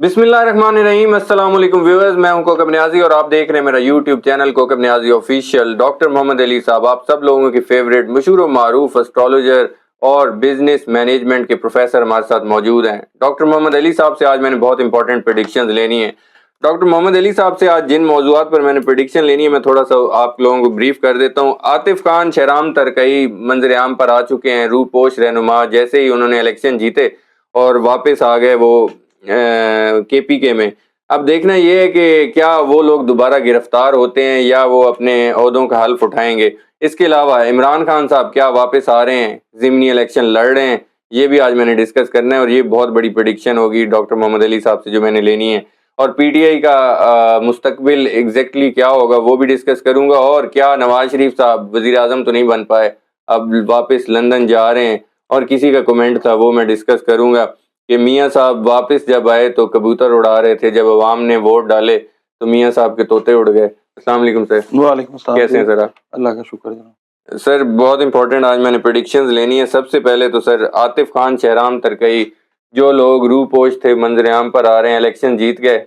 بسم اللہ الرحمن الرحیم. السلام علیکم ویورز, میں ہوں کوکب نیازی اور آپ دیکھ رہے ہیں میرا یوٹیوب چینل کوکب نیازی آفیشیل. ڈاکٹر محمد علی صاحب آپ سب لوگوں کی فیوریٹ مشہور و معروف اسٹرالوجر اور بزنس مینجمنٹ کے پروفیسر ہمارے ساتھ موجود ہیں. ڈاکٹر محمد علی صاحب سے آج میں نے بہت امپورٹنٹ پریڈکشنز لینی ہیں. ڈاکٹر محمد علی صاحب سے آج جن موضوعات پر میں نے پریڈکشن لینی ہے میں تھوڑا سا آپ لوگوں کو بریف کر دیتا ہوں. عاطف خان شہرام ترکئی منظر عام پر آ چکے ہیں, روح پوش رہنما. جیسے ہی انہوں نے الیکشن جیتے اور واپس آ گئے وہ کے پی کے میں. اب دیکھنا یہ ہے کہ کیا وہ لوگ دوبارہ گرفتار ہوتے ہیں یا وہ اپنے عہدوں کا حلف اٹھائیں گے. اس کے علاوہ عمران خان صاحب کیا واپس آ رہے ہیں, ضمنی الیکشن لڑ رہے ہیں, یہ بھی آج میں نے ڈسکس کرنا ہے اور یہ بہت بڑی پریڈکشن ہوگی ڈاکٹر محمد علی صاحب سے جو میں نے لینی ہے. اور پی ٹی آئی کا مستقبل ایگزیکٹلی کیا ہوگا وہ بھی ڈسکس کروں گا. اور کیا نواز شریف صاحب وزیر اعظم تو نہیں بن پائے, اب واپس لندن جا رہے ہیں, اور کسی کا کمنٹ تھا وہ میں ڈسکس کروں گا کہ میاں صاحب واپس جب آئے تو کبوتر اڑا رہے تھے, جب عوام نے ووٹ ڈالے تو میاں صاحب کے طوطے اڑ گئے. السلام علیکم سر. وعلیکم السلام. کیسے ہیں سر آپ؟ اللہ کا شکر جناب. سر بہت امپورٹنٹ آج میں نے پریڈکشنز لینی ہے. سب سے پہلے تو سر عاطف خان شہرام ترکئی جو لوگ روح پوش تھے منظر عام پر آ رہے ہیں, الیکشن جیت گئے,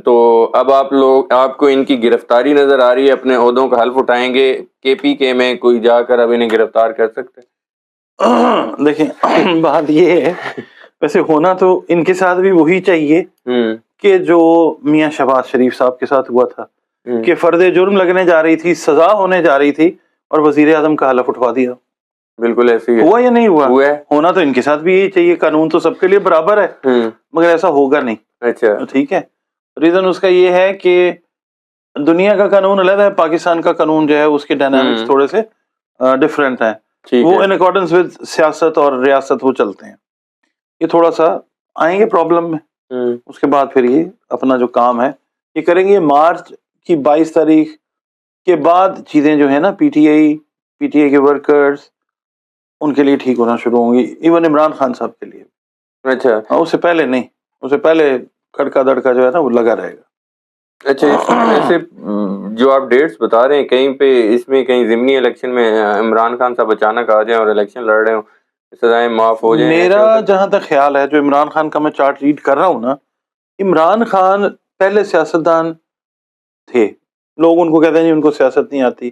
تو اب آپ کو ان کی گرفتاری نظر آ رہی ہے, اپنے عہدوں کا حلف اٹھائیں گے کے پی کے میں کوئی جا کر اب انہیں گرفتار کر سکتے؟ دیکھیں بات یہ ہے, ویسے ہونا تو ان کے ساتھ بھی وہی چاہیے کہ جو میاں شہباز شریف صاحب کے ساتھ ہوا تھا کہ فرد جرم لگنے جا رہی تھی, سزا ہونے جا رہی تھی اور وزیر اعظم کا حلف اٹھوا دیا. بالکل ایسے ہی ہوا یا نہیں ہوا؟ ہونا تو ان کے ساتھ بھی یہی چاہیے. قانون تو سب کے لیے برابر ہے مگر ایسا ہوگا نہیں. اچھا ٹھیک ہے, ریزن اس کا یہ ہے کہ دنیا کا قانون علیحدہ ہے, پاکستان کا قانون جو ہے اس کے ڈائنامکس تھوڑے سے ڈفرینٹ ہیں. وہ ان اکارڈنس ود سیاست اور ریاست وہ چلتے ہیں. یہ تھوڑا سا آئیں گے پرابلم میں, اس کے بعد پھر یہ اپنا جو کام ہے یہ کریں گے. مارچ کی 22 تاریخ کے بعد چیزیں جو ہیں نا پی ٹی آئی کے ورکرز ان کے لیے ٹھیک ہونا شروع ہوں گی, ایون عمران خان صاحب کے لیے. اچھا اس سے پہلے نہیں, اس سے پہلے کھڑکا دڑکا جو ہے نا وہ لگا رہے گا. اچھا ایسے جو آپ ڈیٹس بتا رہے ہیں کہیں پہ اس میں کہیں ضمنی الیکشن میں عمران خان صاحب اچانک آ جائیں اور الیکشن لڑ رہے ہوں, سزائیں معاف ہو جائیں؟ میرا جہاں تک خیال ہے, جو عمران خان کا میں چارٹ ریڈ کر رہا ہوں نا, عمران خان پہلے سیاستدان تھے, لوگ ان کو کہتے ہیں ان کو سیاست نہیں آتی,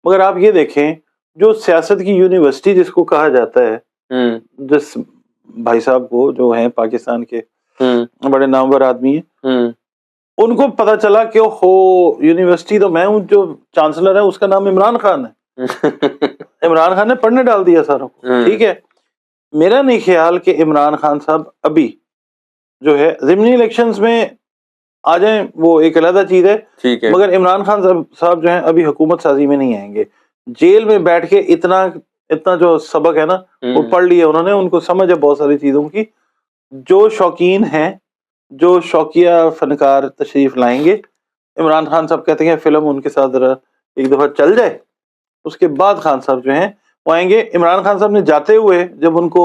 مگر آپ یہ دیکھیں جو سیاست کی یونیورسٹی جس کو کہا جاتا ہے, جس بھائی صاحب کو جو ہیں پاکستان کے بڑے نامور آدمی ہیں, ان کو پتا چلا کہ ہو یونیورسٹی تو میں ہوں, جو چانسلر ہے اس کا نام عمران خان ہے. عمران خان نے پڑھنے ڈال دیا ساروں کو. ٹھیک ہے, میرا نہیں خیال کہ عمران خان صاحب ابھی جو ہے ضمنی الیکشنز میں آ جائیں, وہ ایک علیحدہ چیز ہے, مگر عمران خان صاحب جو ہیں ابھی حکومت سازی میں نہیں آئیں گے. جیل میں بیٹھ کے اتنا جو سبق ہے نا وہ پڑھ لیا انہوں نے, ان کو سمجھ ہے بہت ساری چیزوں کی. جو شوقین ہیں, جو شوقیہ فنکار تشریف لائیں گے, عمران خان صاحب کہتے ہیں فلم ان کے ساتھ ذرا ایک دفعہ چل جائے, اس کے بعد خان صاحب جو ہیں وہ آئیں گے. عمران خان صاحب نے جاتے ہوئے جب ان کو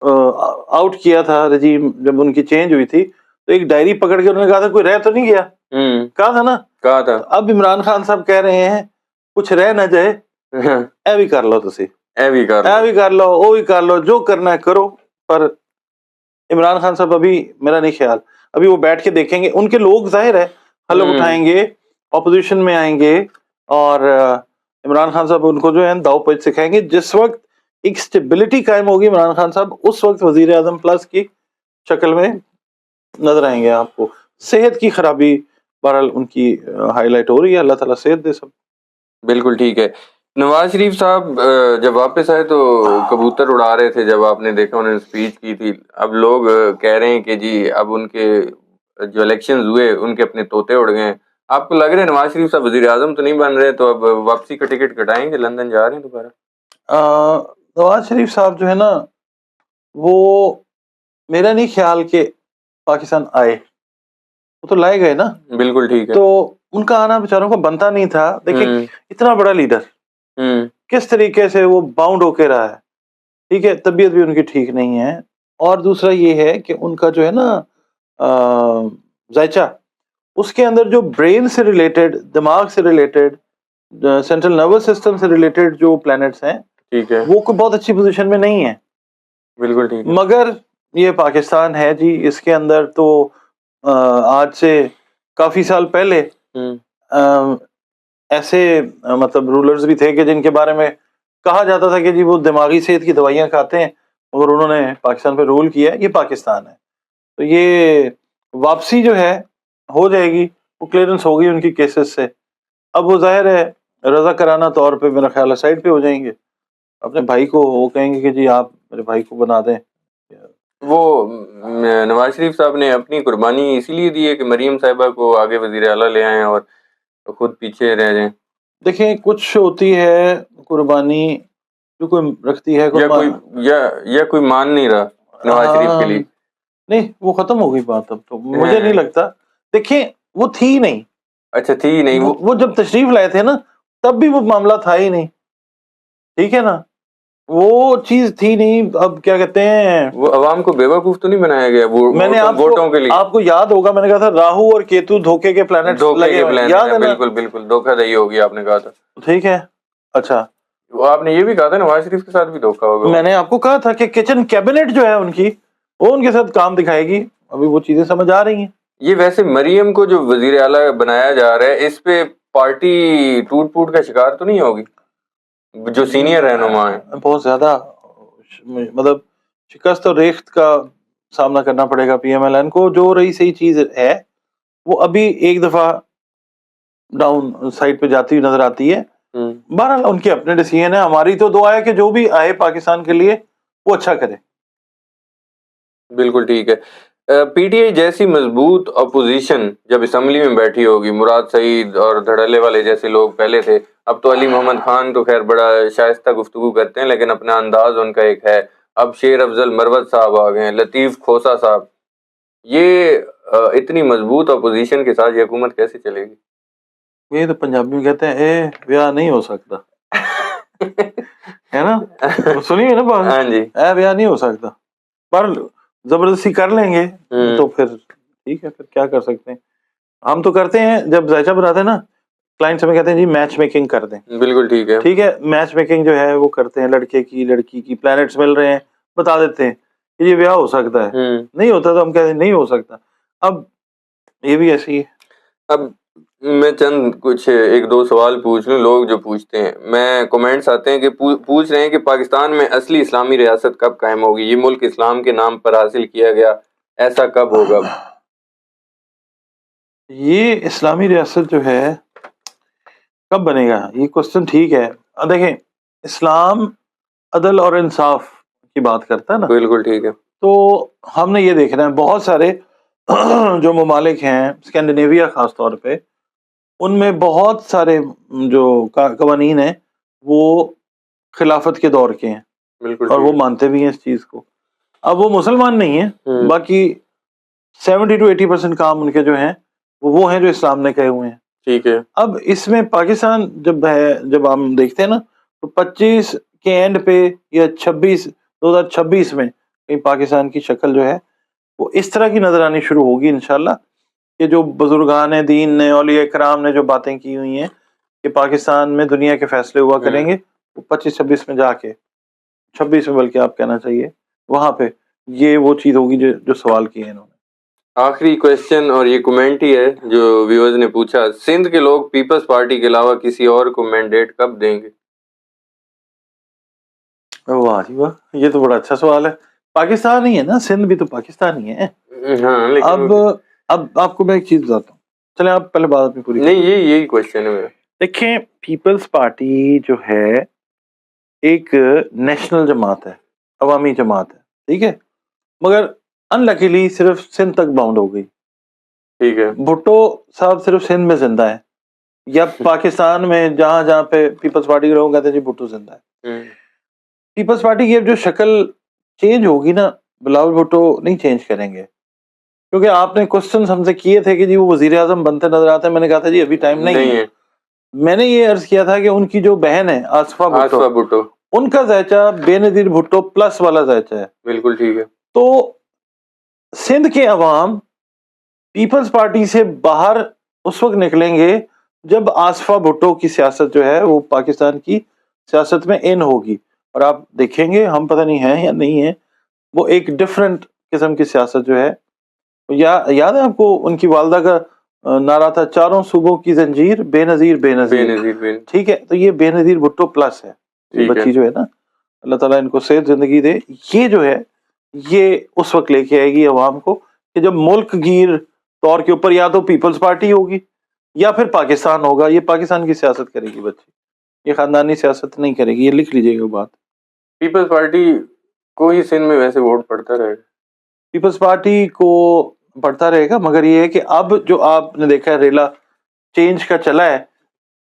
آؤٹ کیا تھا رجیم, جب ان کی چینج ہوئی تھی تو ایک ڈائری پکڑ کے انہوں نے کہا تھا کوئی رہ تو نہیں گیا, کہا تھا نا, کہا تھا. اب عمران خان صاحب کہہ رہے ہیں کچھ رہ نہ جائے, اے بھی کر لو تسی, اے بھی کر لو, او بھی کر لو, جو کرنا ہے کرو. پر عمران خان صاحب ابھی میرا نہیں خیال, ابھی وہ بیٹھ کے دیکھیں گے. ان کے لوگ ظاہر ہے حلف اٹھائیں گے, اپوزیشن میں آئیں گے, اور عمران خان صاحب ان کو جو ہے داؤ پیچ سکھائیں گے. جس وقت ایک سٹیبلٹی قائم ہوگی عمران خان صاحب, اس وقت وزیر اعظم پلس کی شکل میں نظر آئیں گے آپ کو. صحت کی خرابی بہرحال ان کی ہائی لائٹ ہو رہی ہے, اللہ تعالیٰ صحت دے سب. بالکل ٹھیک ہے. نواز شریف صاحب جب واپس آئے تو کبوتر اڑا رہے تھے, جب آپ نے دیکھا انہوں نے اسپیچ کی تھی. اب لوگ کہہ رہے ہیں کہ جی اب ان کے جو الیکشنز ہوئے ان کے اپنے طوطے اڑ گئے. آپ کو لگ رہا ہے نواز شریف صاحب وزیر اعظم تو نہیں بن رہے, تو اب واپسی کا ٹکٹ کٹائیں گے, لندن جا رہے ہیں دوبارہ؟ نواز شریف صاحب جو ہے نا وہ میرا نہیں خیال کہ پاکستان آئے, وہ تو لائے گئے نا. بالکل ٹھیک ہے. تو ان کا آنا بیچاروں کو بنتا نہیں تھا. دیکھیں اتنا بڑا لیڈر کس طریقے سے وہ باؤنڈ ہو کے رہا ہے. ٹھیک ہے, طبیعت بھی ان کی ٹھیک نہیں ہے, اور دوسرا یہ ہے کہ ان کا جو ہے نا ذائچہ, اس کے اندر جو برین سے ریلیٹڈ, دماغ سے ریلیٹڈ, سینٹرل نروس سسٹم سے ریلیٹڈ جو پلانٹس ہیں, ٹھیک ہے, وہ کوئی بہت اچھی پوزیشن میں نہیں ہے. بالکل ٹھیک ہے. مگر یہ پاکستان ہے جی، اس کے اندر تو آج سے کافی سال پہلے ایسے مطلب رولرز بھی تھے کہ جن کے بارے میں کہا جاتا تھا کہ جی وہ دماغی صحت کی دوائیاں کھاتے ہیں، مگر انہوں نے پاکستان پہ رول کیا ہے. یہ پاکستان ہے، تو یہ واپسی جو ہے ہو جائے گی، وہ کلیئرنس ہوگی ان کی کیسز سے. اب وہ ظاہر ہے رضا کرانہ طور پہ میرا خیال ہے سائڈ پہ ہو جائیں گے. اپنے بھائی کو وہ کہیں گے کہ جی آپ میرے بھائی کو بنا دیں. وہ نواز شریف صاحب نے اپنی قربانی اسی لیے دی ہے کہ مریم صاحبہ کو آگے وزیر اعلیٰ لے آئیں اور خود پیچھے رہ جائیں. دیکھیں کچھ ہوتی ہے قربانی جو کوئی رکھتی ہے، یا کوئی مان نہیں رہا نواز شریف کے لیے. نہیں وہ ختم ہو گئی بات. اب تو مجھے نہیں لگتا، دیکھیں وہ تھی نہیں. اچھا تھی نہیں، وہ جب تشریف لائے تھے نا تب بھی وہ معاملہ تھا ہی نہیں، ٹھیک ہے نا، وہ چیز تھی نہیں. اب کیا کہتے ہیں، وہ عوام کو بے وقوف تو نہیں بنایا گیا میں نے ووٹوں کے لیے. آپ کو یاد ہوگا میں نے کہا تھا راہو اور کیتو دھوکے کے پلانٹس لگے ہوئے، یاد ہے نا؟ بالکل بالکل دھوکہ دہی ہوگی آپ نے کہا تھا. ٹھیک ہے، اچھا وہ آپ نے یہ بھی کہا تھا نواز شریف کے ساتھ بھی دھوکہ ہوگا. میں نے آپ کو کہا تھا کہ کچن کیبنٹ جو ہے ان کی وہ ان کے ساتھ کام دکھائے گی. ابھی وہ چیزیں سمجھ آ رہی ہیں. یہ ویسے مریم کو جو وزیر اعلیٰ بنایا جا رہا ہے اس پہ پارٹی ٹوٹ پوٹ کا شکار تو نہیں ہوگی جو سینئر رہنما ہیں؟ بہت زیادہ مطلب شکست اور ریخت کا سامنا کرنا پڑے گا پی ایم ایل این کو. جو رہی صحیح چیز ہے وہ ابھی ایک دفعہ ڈاؤن سائڈ پہ جاتی ہوئی نظر آتی ہے. بہرحال ان کے اپنے ڈیسیژن ہے. ہماری تو دعا ہے کہ جو بھی آئے پاکستان کے لیے وہ اچھا کرے. بالکل ٹھیک ہے. پی ٹی آئی جیسی مضبوط اپوزیشن جب اسمبلی میں بیٹھی ہوگی، مراد سعید اور دھڑلے والے جیسے لوگ پہلے تھے، اب تو علی محمد خان تو خیر بڑا شائستہ گفتگو کرتے ہیں لیکن اپنا انداز ان کا ایک ہے. اب شیر افضل مروت صاحب آ گئے ہیں، لطیف کھوسا صاحب. یہ اتنی مضبوط اپوزیشن کے ساتھ یہ حکومت کیسے چلے گی؟ یہ تو پنجابی میں کہتے ہیں اے بیاہ نہیں ہو سکتا ہے نا، سنیے نا بات. ہاں جی، اے بیاہ نہیں ہو سکتا، پر زبردستی کر لیں گے تو پھر ٹھیک ہے، پھر کیا کر سکتے ہیں. ہم تو کرتے ہیں جب ذائچہ بناتے ہیں نا، کلائنٹ سے کہتے ہیں جی میچ میکنگ کر دیں. بالکل ٹھیک ہے، ٹھیک ہے، میچ میکنگ جو ہے وہ کرتے ہیں. لڑکے کی لڑکی کی پلانٹس مل رہے ہیں، بتا دیتے ہیں کہ یہ بیاہ ہو سکتا ہے. نہیں ہوتا تو ہم کہتے ہیں نہیں ہو سکتا. اب یہ بھی ایسی ہے. اب میں چند کچھ ایک دو سوال پوچھ لوں. لوگ جو پوچھتے ہیں، میں کمنٹس آتے ہیں کہ پوچھ رہے ہیں کہ پاکستان میں اصلی اسلامی ریاست کب قائم ہوگی؟ یہ ملک اسلام کے نام پر حاصل کیا گیا، ایسا کب ہوگا؟ یہ اسلامی ریاست جو ہے کب بنے گا، یہ کوسچن ٹھیک ہے. دیکھیں اسلام عدل اور انصاف کی بات کرتا ہے نا. بالکل ٹھیک ہے. تو ہم نے یہ دیکھنا ہے بہت سارے جو ممالک ہیں اسکینڈینیویا خاص طور پہ، ان میں بہت سارے جو قوانین ہیں وہ خلافت کے دور کے ہیں. بالکل، اور وہ مانتے بھی ہیں اس چیز کو. اب وہ مسلمان نہیں ہیں، باقی 70-80% کام ان کے جو ہیں وہ ہیں جو اسلام نے کہے ہوئے ہیں. ٹھیک ہے. اب اس میں پاکستان جب ہم دیکھتے ہیں نا تو 25 کے اینڈ پہ یا 2026 میں کہیں پاکستان کی شکل جو ہے وہ اس طرح کی نظر آنی شروع ہوگی انشاءاللہ، کہ جو بزرگان دین نے، اولیاء کرام نے جو باتیں کی ہوئی ہیں کہ پاکستان میں دنیا کے فیصلے ہوا کریں گے، وہ 25-26 میں جا کے 26 میں بلکہ آپ کہنا چاہیے وہاں پہ یہ وہ چیز ہوگی جو سوال کیے انہوں نے. آخری کویسچن اور یہ کمنٹ ہی ہے جو ویورز نے پوچھا، سندھ کے لوگ پیپلز پارٹی کے علاوہ کسی اور کو مینڈیٹ کب دیں گے؟ واہ جی واہ، یہ تو بڑا اچھا سوال ہے. پاکستان ہی ہے نا، سندھ بھی تو پاکستان ہی ہے. ہاں لیکن اب آپ کو میں ایک چیز بتاتا ہوں، چلیں آپ پہلے بات اپنی پوری. نہیں یہی کویسچن ہے میرا. دیکھیں پیپلز پارٹی جو ہے ایک نیشنل جماعت ہے، عوامی جماعت ہے، ٹھیک ہے، مگر ان لکیلی صرف سندھ تک باؤنڈ ہو گئی. ٹھیک ہے. بھٹو صاحب صرف سندھ میں زندہ ہے، یا پاکستان میں جہاں پہ پیپلز پارٹی کے لوگ کہتے ہیں جی بھٹو زندہ ہے. پیپلز پارٹی کی جو شکل چینج ہوگی نا، بلاول بھٹو نہیں چینج کریں گے. کیونکہ آپ نے کوسچنز ہم سے کیے تھے کہ جی وہ وزیر اعظم بنتے نظر آتے ہیں، میں نے کہا تھا جی ابھی ٹائم نہیں ہے. میں نے یہ عرض کیا تھا کہ ان کی جو بہن ہے آصفہ بھٹو، ان کا ذائچہ بے نظیر بھٹو پلس والا ذائچہ ہے. بالکل ٹھیک ہے. تو سندھ کے عوام پیپلز پارٹی سے باہر اس وقت نکلیں گے جب آصفہ بھٹو کی سیاست جو ہے وہ پاکستان کی سیاست میں ان ہوگی. اور آپ دیکھیں گے، ہم پتہ نہیں ہیں یا نہیں ہیں، وہ ایک ڈفرینٹ قسم کی سیاست جو ہے یاد ہے آپ کو ان کی والدہ کا نعرہ تھا چاروں صوبوں کی زنجیر بے نظیر بے نظیر. ٹھیک ہے, تو یہ بے نظیر بھٹو پلس ہے. یہ بچی جو ہے نا, اللہ تعالیٰ ان کو صحت زندگی دے, یہ جو ہے یہ اس وقت لے کے آئے گی عوام کو کہ جب ملک گیر طور کے اوپر یا تو پیپلز پارٹی ہوگی یا پھر پاکستان ہوگا. یہ پاکستان کی سیاست کرے گی بچی, یہ خاندانی سیاست نہیں کرے گی. یہ لکھ لیجئے گا بات. پیپلز پارٹی کو ہی سندھ میں ویسے ووٹ پڑتا رہے گا, پیپلز پارٹی کو پڑتا رہے گا, مگر یہ ہے کہ اب جو آپ نے دیکھا ہے ریلا چینج کا چلا ہے,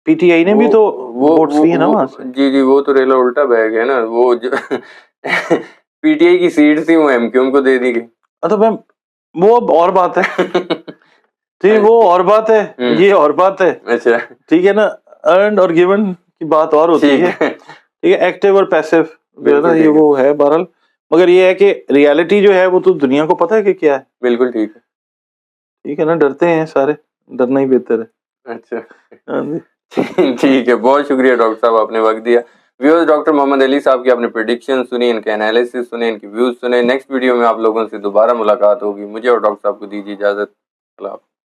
پی ٹی آئی نے بھی تو ووٹس لیے نا وہاں سے. جی وہ تو ریلا الٹا بیگ ہے نا, وہ جو پی ٹی آئی کی سیٹ تھی وہ ایم کیو ایم کو دے دی گئی. تو میم وہ اب اور بات ہے. ٹھیک, وہ اور بات ہے, یہ اور بات ہے. اچھا ٹھیک ہے نا, ارنڈ اور گیون کی بات اور ہوتی ہے. ٹھیک ہے, ایکٹیو اور پیسو جو ہے نا یہ وہ ہے بہرحال. مگر یہ ہے کہ ریالٹی جو ہے وہ تو دنیا کو پتہ ہے کہ کیا ہے. بالکل ٹھیک ہے. ٹھیک ہے نا, ڈرتے ہیں سارے, ڈرنا ہی بہتر ہے. اچھا ٹھیک ہے, بہت شکریہ ڈاکٹر صاحب, آپ نے وقت دیا. ویورز, ڈاکٹر محمد علی صاحب کی آپ نے پریڈکشن سنی, ان کے انالیسس سنے, ان کی ویوز سنے. نیکسٹ ویڈیو میں آپ لوگوں سے دوبارہ ملاقات ہوگی. مجھے اور ڈاکٹر صاحب کو دیجیے اجازت. اللہ حافظ.